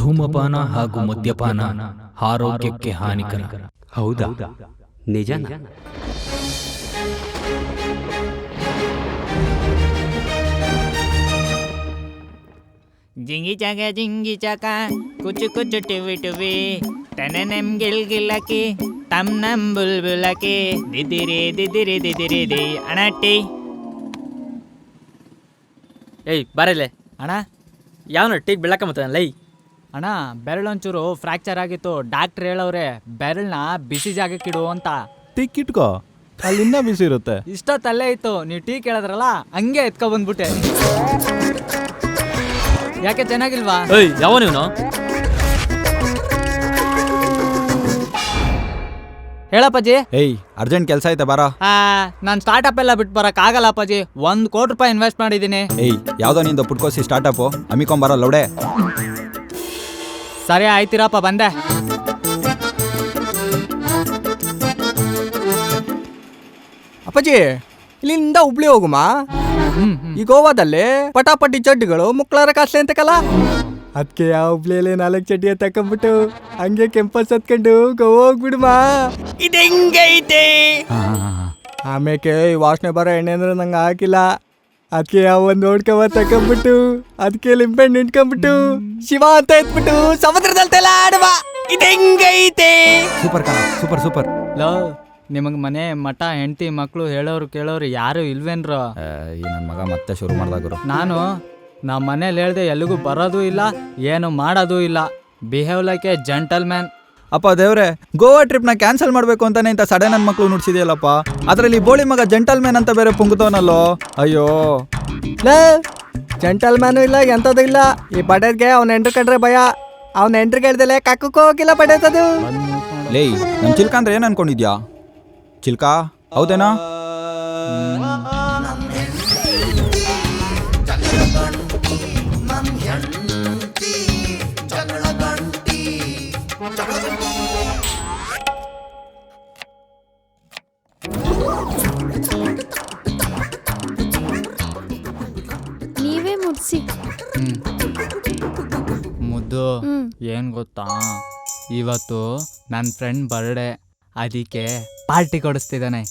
ಧೂಮಪಾನ ಹಾಗೂ ಮದ್ಯಪಾನ ಆರೋಗ್ಯಕ್ಕೆ ಹಾನಿಕರ. ಹೌದಾ? ನಿಜನಾ? ಜಿಂಗಿ ಚಕ ಕುಚು ಕುಚು ಟುವಿ ಟುವಿ ತನನಂ ಗಿಲ್ಗಿಲ್ಲಕಿ ತಮ್ ನಂ ಬುಲ್ಬುಲಕಿ ದಿದಿರಿ ದಿದಿರಿ ದಿದಿರಿ ದಿ ಅಣಟ್ಟಿ. ಏಯ್ ಬಾರಲ್ಲೇ ಅಣ್ಣ. ಯಾವನ ಟೀಕ್ ಬೆಳಕಂಬತ್ತಾನ ಲೈ. ಅಣ್ಣ ಬೆರಳೊಂಚೂರು ಫ್ರ್ಯಾಕ್ಚರ್ ಆಗಿತ್ತು, ಡಾಕ್ಟ್ರ್ ಹೇಳವ್ರೆ ಬೆರಳನ್ನ ಬಿಸಿ ಜಾಗಕ್ಕಿಡು ಅಂತ. ತಿಕ್ಕಿಟ್ಕೋ, ಅಲ್ಲಿನ್ನ ಬಿಸಿ ಇರುತ್ತೆ. ಇಷ್ಟೊತ್ತಲ್ಲೇ ಇತ್ತು, ನೀವು ಟೀ ಕೇಳಿದ್ರಲ್ಲ ಹಂಗೆ ಎತ್ಕೊ ಬಂದ್ಬಿಟ್ಟೆ. ಯಾಕೆ ಚೆನ್ನಾಗಿಲ್ವಾ? ಏಯ್ ಯಾವ ನೀನು? ಹೇಳಪ್ಪಾಜಿ. ಏಯ್ ಅರ್ಜೆಂಟ್ ಕೆಲಸ ಐತೆ ಬಾರ. ನಾನು ಸ್ಟಾರ್ಟಪ್ ಎಲ್ಲ ಬಿಟ್ಟು ಬರಕ್ ಆಗಲ್ಲ ಅಪ್ಪಾಜಿ, 1 ಕೋಟಿ ರೂಪಾಯಿ ಇನ್ವೆಸ್ಟ್ ಮಾಡಿದ್ದೀನಿ. ಏಯ್ ಯಾವ್ದೋ ನಿಂದು ಪುಟ್ಕೋಸಿ ಸ್ಟಾರ್ಟಪ್ ಅಮ್ಮಿಕೊಂಬಾರ ಲೌಡೆ. ಸರಿ ಆಯ್ತಿರಪ್ಪ, ಬಂದೆ. ಅಪ್ಪಾಜಿ ಇಲ್ಲಿಂದ ಹುಬ್ಳಿ ಹೋಗುಮಾ? ಈ ಗೋವಾದಲ್ಲಿ ಪಟಾಪಟಿ ಚಡ್ಡಿಗಳು ಮುಕ್ಳಾರ ಕಾಸ್ಲಿ ಅಂತಕಲ್ಲ, ಅದಕ್ಕೆ ಆ ಹುಬ್ಳಿಯಲ್ಲಿ 4 ಚಡ್ಡಿ ತಕೊಂಡ್ಬಿಟ್ಟು ಹಂಗೆ ಕೆಂಪಸ್ ಹತ್ಕೊಂಡು ಗೋವಾ ಹೋಗ್ಬಿಡುಮಾ. ಇದು ಹೆಂಗೈತೆ? ಆಮೇಲೆ ಈ ವಾಸನೆ ಬರೋ ಎಣ್ಣೆ ಅಂದ್ರೆ ನಂಗೆ ಹಾಕಿಲ್ಲ, ಅದಕ್ಕೆ ಒಂದು ನೋಡ್ಕವ ತಕೊಂಡ್ಬಿಟ್ಟು ಅದಕ್ಕೆ ಲಿಂಬೆಣ್ಣೆ ನಿಂಟ್ಕೊಂಡ್ಬಿಟ್ಟು ಶಿವ ಅಂತ ಎತ್ಬಿಟ್ಟು ಸಮುದ್ರದಲ್ಲಿ ಆಡುವ. ಇದು ಹೆಂಗೈತೆ? ಸೂಪರ್ ಕಣ, ಸೂಪರ್ ಸೂಪರ್. ಲೋ, ನಿಮಗೆ ಮನೆ ಮಠ ಹೆಂಡತಿ ಮಕ್ಕಳು ಹೇಳೋರು ಕೇಳೋರು ಯಾರು ಇಲ್ವೇನ್ರೋ? ಈ ನನ್ನ ಮಗ ಮತ್ತೆ ಶುರು ಮಾಡ್ದಾಗರು. ನಾನು ನಮ್ಮ ಮನೇಲಿ ಹೇಳ್ದೆ ಎಲ್ಲಿಗೂ ಬರೋದು ಇಲ್ಲ, ಏನು ಮಾಡೋದು ಇಲ್ಲ. Behave like A gentleman. ಅಪ್ಪ ದೇವ್ರೆ, ಗೋವಾ ಟ್ರಿಪ್ನ ಕ್ಯಾನ್ಸಲ್ ಮಾಡಬೇಕು ಅಂತಾನೆ ಇಂಥ ಸಡನ್ ನನ್ನ ಮಕ್ಕಳು ನುಡ್ಸಿದೆಯಲ್ಲಪ್ಪ. ಅದರಲ್ಲಿ ಬೋಳಿ ಮಗ ಜೆಂಟಲ್ಮ್ಯಾನ್ ಅಂತ ಬೇರೆ ಪುಂಗುತ್ತವನಲ್ಲೋ. ಅಯ್ಯೋ ಲೇ, ಜೆಂಟಲ್ಮ್ಯಾನು ಇಲ್ಲ ಎಂಥದ್ದು ಇಲ್ಲ. ಈ ಪಡೇದ್ಗೆ ಅವ್ನ ಎಂಟ್ರು ಕಂಡ್ರೆ ಭಯ. ಅವ್ನ ಎಂಟ್ರು ಕೇಳ್ದಲೆ ಕಕ್ಕಕ್ಕೂ ಹೋಗಿಲ್ಲ ಪಡೇತದು. ಲೇಯ್, ನಮ್ಮ ಚಿಲ್ಕ ಅಂದ್ರೆ ಏನು ಅನ್ಕೊಂಡಿದ್ಯಾ? ಚಿಲ್ಕ ಹೌದೇನಾ? ನೀವೇ ಮುಟ್ಸಿ. ಮುದ್ದು, ಏನ್ ಗೊತ್ತಾ, ಇವತ್ತು ನನ್ನ ಫ್ರೆಂಡ್ ಬರ್ಡೇ, ಅದಕ್ಕೆ ಪಾರ್ಟಿ ಕೊಡಿಸ್ತಿದ್ದಾನೆ.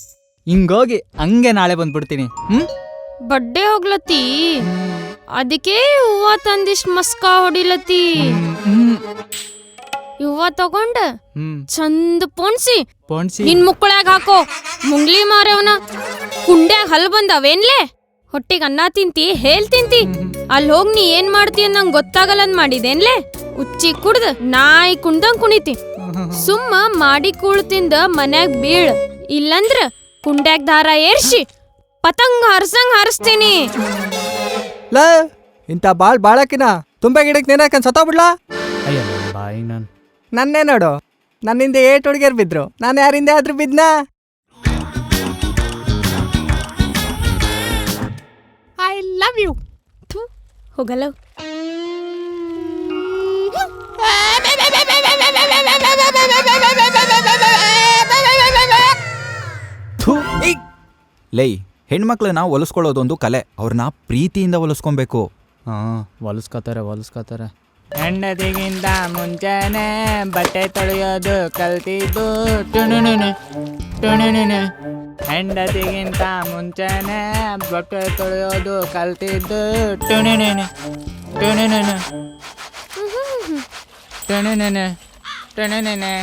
ಹಿಂಗೋಗಿ ಹಂಗೆ ನಾಳೆ ಬಂದ್ಬಿಡ್ತೀನಿ. ಬಡ್ಡೆ ಹೋಗ್ಲತ್ತಿ, ಅದಕ್ಕೆ ಹೂವ ತಂದಿಷ್ಟ್ ಮಸ್ಕ ಹೊಡಿಲತ್ತಿ. ಹೂವ ತಗೊಂಡ ಚಂದ ಪೋಣ್ಸಿ ನಿನ್ ಮುಕ್ಕಳ್ಯಾಗ ಹಾಕೋ. ಮುಂಗ್ಲಿ ಮಾರವನ ಕುಂಡ್ಯಾಗ ಹಲ್ ಬಂದವೇನ್ಲೆ? ಹೊಟ್ಟಿಗೆ ಅನ್ನ ತಿಂತಿ, ಹೇಲ್ ತಿಂತಿ. ಅಲ್ಲಿ ಹೋಗ್ ನೀ ಏನ್ ಮಾಡ್ತೀಯ ನಂಗೆ ಗೊತ್ತಾಗಲ್ಲಂದ್ ಮಾಡಿದೇನ್ಲೆ? ಉಚ್ಚಿ ಕುಡ್ದ ನಾಯಿ ಕುಣ್ದಂಗ್ ಕುಣಿತಿ. ಸುಮ್ಮ ಮಾಡಿ ಕೂಳ್ತಿಂದ ಮನ್ಯಾಗ ಬೀಳ್, ಇಲ್ಲಂದ್ರ ಕುಂಡ್ಯಾಗ ದಾರ ಏರ್ಸಿ ಪತಂಗ ಹಾರಿಸ್ತೀನಿ. ಲೇ, ಇಂಥ ಬಾಳಕಿನ ತುಂಬಾ ಗಿಡಕ್ಕೆ ನೇನಾಕಂದ್ ಸತ್ತೋಗ್ಬಿಡ್ಲಾ? ಅಯ್ಯ ಬಾಯಿ ನನ್ನೇ ನೋಡು, ನನ್ನಿಂದ 8 ಹುಡುಗಿಯರು ಬಿದ್ರು, ನಾನು ಯಾರಿಂದ ಆದ್ರೂ ಬಿದ್ನಾ? I love you. ಹೋಗಲ್ಲ. ಲೈ, ಹೆಣ್ಮಕ್ಳನ್ನ ಹೊಲಿಸ್ಕೊಳ್ಳೋದೊಂದು ಕಲೆ, ಅವ್ರನ್ನ ಪ್ರೀತಿಯಿಂದ ಹೊಲಿಸ್ಕೊಬೇಕು. ಹೊಲಿಸ್ಕೋತಾರೆ. ಹೆಂಡತಿಗಿಂತ ಮುಂಚೆನೆ ಬಟ್ಟೆ ತೊಳೆಯೋದು ಕಲ್ತಿದ್ದು ಟುಣುಣುಣು ಟುಣುಣುಣು. ಹೆಂಡತಿಗಿಂತ ಮುಂಚೆನೆ ಬಟ್ಟೆ ತೊಳೆಯೋದು ಕಲ್ತಿದ್ದು ಟುಣುಣುಣು ಟುಣುಣುಣು ಟುಣುಣುಣು ಟುಣುಣುಣು.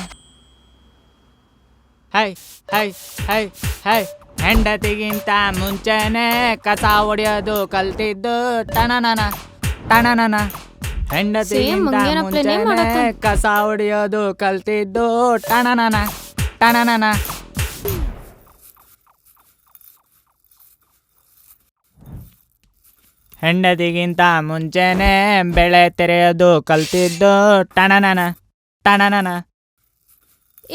ಹೈ ಹೈ ಹೈ ಹೈ. ಹೆಂಡತಿಗಿಂತ ಮುಂಚೆನೆ ಕಸ ಹೊಡೆಯೋದು ಕಲ್ತಿದ್ದು ಟಣನನ ಟಣನನ. ಹೆಂಡತಿಗಿಂತ ಮುಂಚೆನೆ ಕಸ ಹೊಡೆಯೋದು ಕಲ್ತಿದ್ದು ಟಣನನ ಟಣನನ. ಹೆಂಡತಿಗಿಂತ ಮುಂಚೆನೆ ಬೆಳೆ ತೆರೆಯೋದು ಕಲ್ತಿದ್ದು ಟಣನನ ಟಣನನ.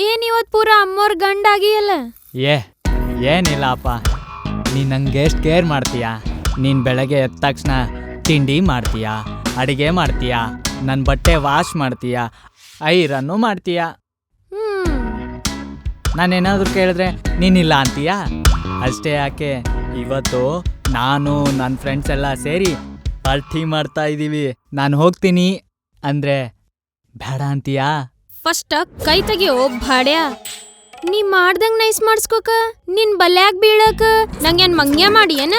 ಏನ್ ಇವತ್ ಪೂರ ಅಮ್ಮೋರ್ ಗಂಡಾಗಿಯಲ್ಲ? ಏನಿಲ್ಲಪ್ಪ, ನೀನು ನಂಗೆ ಎಷ್ಟು ಕೇರ್ ಮಾಡ್ತೀಯಾ. ನೀನು ಬೆಳಗ್ಗೆ ಎದ್ದ ತಕ್ಷಣ ತಿಂಡಿ ಮಾಡ್ತೀಯಾ, ಅಡುಗೆ ಮಾಡ್ತೀಯಾ, ನನ್ನ ಬಟ್ಟೆ ವಾಶ್ ಮಾಡ್ತೀಯಾ, ಐರನ್ನು ಮಾಡ್ತೀಯಾ. ನಾನೇನಾದರೂ ಕೇಳಿದ್ರೆ ನೀನಿಲ್ಲ ಅಂತೀಯಾ? ಅಷ್ಟೇ ಯಾಕೆ, ಇವತ್ತು ನಾನು ನನ್ನ ಫ್ರೆಂಡ್ಸ್ ಎಲ್ಲ ಸೇರಿ ಪಾರ್ಟಿ ಮಾಡ್ತಾ ಇದ್ದೀವಿ. ನಾನು ಹೋಗ್ತೀನಿ ಅಂದರೆ ಬೇಡ ಅಂತೀಯಾ? ಫಸ್ಟ್ ಕೈ ತೆಗಿಯೋ ಭಾಡ್ಯ. ನೀ ಮಾಡ್ದಂಗ್ ನೈಸ್ ಮಾಡಿಸ್ಕೋಕ ನಿನ್ ಬಲ್ಯಾಗ್ ಬೀಳಕ ನಂಗೇನ್ ಮಂಗ್ಯ ಮಾಡಿ ಏನ?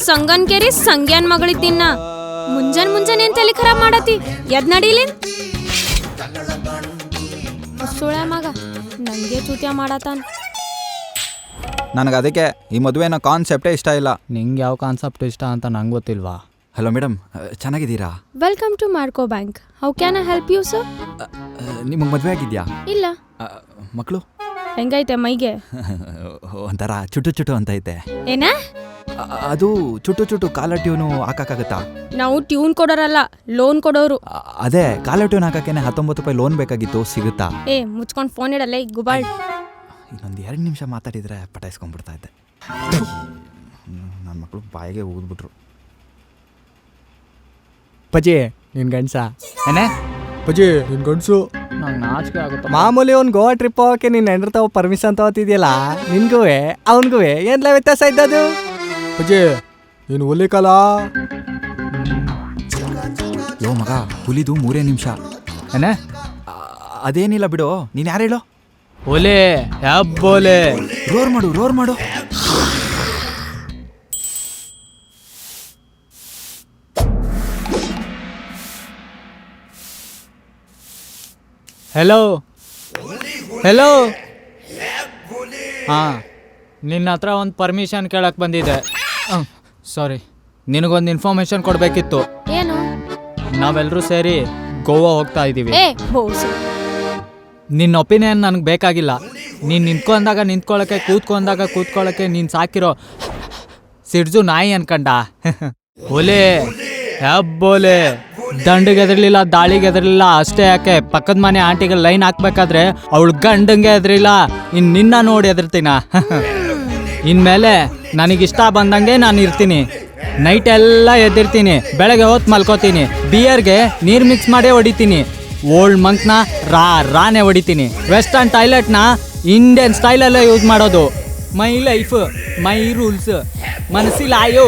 ಸಂಗನ್ ಕೇರಿ ಸಂಗ್ಯಾನ್ ಮಗಳಿದ್ದೀನ. ಮುಂಜಾನೆ ಏನ್ ತಲೆ ಖರಾಬ್ ಮಾಡತಿ? ಎದ್ ನಡೀಲಿನ್ ಸುಳ್ಯ ಮಗ ನಂಗೆ ಚೂತ್ಯ ಮಾಡತಾನ. ನನಗೆ ಅದಕ್ಕೆ ಈ ಮದುವೆನ ಕಾನ್ಸೆಪ್ಟೇ ಇಷ್ಟ ಇಲ್ಲ. ನಿಂಗೆ ಯಾವ ಕಾನ್ಸೆಪ್ಟ್ ಇಷ್ಟ ಅಂತ ನಂಗೆ ಗೊತ್ತಿಲ್ವಾ? ಹಲೋ ಮೇಡಮ್, ಚೆನ್ನಾಗಿದ್ದೀರಾ? Welcome to Marco bank. How can I help you sir? ನಿಮಗೆ ಮದುವೆ ಆಗಿದ್ಯಾ? ಇಲ್ಲ. ಮಕ್ಕಳು? ಹೆಂಗೈತೆ ಮೈಗೆ? ಒಂಥರ ಚುಟು ಚುಟು ಅಂತ ಐತೆ. ಏನ? ಅದು ಚುಟು ಚುಟು ಕಾಲರ್ ಟ್ಯೂನು ಹಾಕಕ್ಕಾಗತ್ತಾ? ನಾವು ಟ್ಯೂನ್ ಕೊಡೋರಲ್ಲ, ಲೋನ್ ಕೊಡೋರು. ಅದೇ ಕಾಲರ್ ಟ್ಯೂನ್ ಹಾಕಕ್ಕೆ 19 ರೂಪಾಯಿ ಲೋನ್ ಬೇಕಾಗಿತ್ತು, ಸಿಗುತ್ತಾ? ಏ ಮುಚ್ಕೊಂಡು ಫೋನ್ ಇಡಲ್ಲ ಈ ಗುಬಾಳ್. ಇನ್ನೊಂದು 2 ನಿಮಿಷ ಮಾತಾಡಿದ್ರೆ ಪಟಾಯಿಸ್ಕೊಂಡ್ಬಿಡ್ತಾ ಇದ್ದೆ. ನನ್ನ ಮಕ್ಕಳು ಬಾಯಿಗೆ ಊದ್ಬಿಟ್ರು. ಪಜಿ ನಿನ್ ಗಂಡ್ಸ ಏನೇ? ಪಜಿ ನಿನ್ ಗಂಡ್ಸು. ನಂಗೆ ನಾಚಿಕೆ ಆಗುತ್ತೆ. ಮಾಮೂಲಿ ಒಂದು ಗೋವಾ ಟ್ರಿಪ್ ಹೋಗಕ್ಕೆ ನೀನ್ ಹೆಂಡ್ರತಾವ ಪರ್ಮಿಷನ್ ತಗೋತಿದ್ಯಲ್ಲ, ನಿನ್ಗೂ ಅವನ್ಗೂ ಏನ್ಲ ವ್ಯತ್ಯಾಸ ಇದ್ದದು? ಪಜಿ ನೀನು ಹುಲಿಕಲ. ಯೋ ಮಗ, ಹುಲಿದು 3 ನಿಮಿಷ. ಏನೇ? ಅದೇನಿಲ್ಲ ಬಿಡು. ನೀನು ಯಾರು ಹೇಳೋ? ಓಲೆ ಹ್ಯಾಬೋಲೆ. ರೋರ್ ಮಾಡು, ರೋರ್ ಮಾಡು. Hello hello. ಹಾಂ, ನಿನ್ನ ಹತ್ರ ಒಂದು ಪರ್ಮಿಷನ್ ಕೇಳಕ್ಕೆ ಬಂದಿದ್ದೆ. ಸಾರಿ, ನಿನಗೊಂದು ಇನ್ಫಾರ್ಮೇಶನ್ ಕೊಡಬೇಕಿತ್ತು. ಏನು? ನಾವೆಲ್ಲರೂ ಸೇರಿ ಗೋವಾ ಹೋಗ್ತಾ ಇದ್ದೀವಿ. ಏ ಬೋಸ್, ನಿನ್ನ ಒಪಿನಿಯನ್ ನನಗೆ ಬೇಕಾಗಿಲ್ಲ. ನೀನು ನಿಂತ್ಕೊಂಡಾಗ ನಿಂತ್ಕೊಳ್ಳೋಕ್ಕೆ, ಕೂತ್ಕೊಳ್ಳೋಕ್ಕೆ ನೀನು ಸಾಕಿರೋ ಸಿಡ್ಜು ನಾಯಿ ಅನ್ಕಂಡ. ಓಲೆ ಹ್ಯಾಬೋಲೆ. ದಂಡಿಗೆ ಎದರ್ಲಿಲ್ಲ, ದಾಳಿಗೆ ಎದರ್ಲಿಲ್ಲ, ಅಷ್ಟೇ ಯಾಕೆ ಪಕ್ಕದ ಮನೆ ಆಂಟಿಗೆ ಲೈನ್ ಹಾಕ್ಬೇಕಾದ್ರೆ ಅವಳು ಗಂಡಂಗೆ ಎದ್ರಿಲ್ಲ, ನಿನ್ನ ನೋಡಿ ಎದರ್ತೀನ. ಇನ್ಮೇಲೆ ನನಗಿಷ್ಟ ಬಂದಂಗೆ ನಾನು ಇರ್ತೀನಿ. ನೈಟ್ ಎಲ್ಲ ಎದ್ದಿರ್ತೀನಿ, ಬೆಳಗ್ಗೆ ಹೊತ್ತು ಮಲ್ಕೋತೀನಿ, ಬಿಯರ್ಗೆ ನೀರು ಮಿಕ್ಸ್ ಮಾಡೇ ಹೊಡಿತೀನಿ, ಓಲ್ಡ್ ಮಂಕ್ನ ರಾನೇ ಹೊಡಿತೀನಿ, ವೆಸ್ಟರ್ನ್ ಟಾಯ್ಲೆಟ್ನ ಇಂಡಿಯನ್ ಸ್ಟೈಲಲ್ಲೇ ಯೂಸ್ ಮಾಡೋದು. My life my rules, ಮನಸ್ಸಿಲಾಯೋ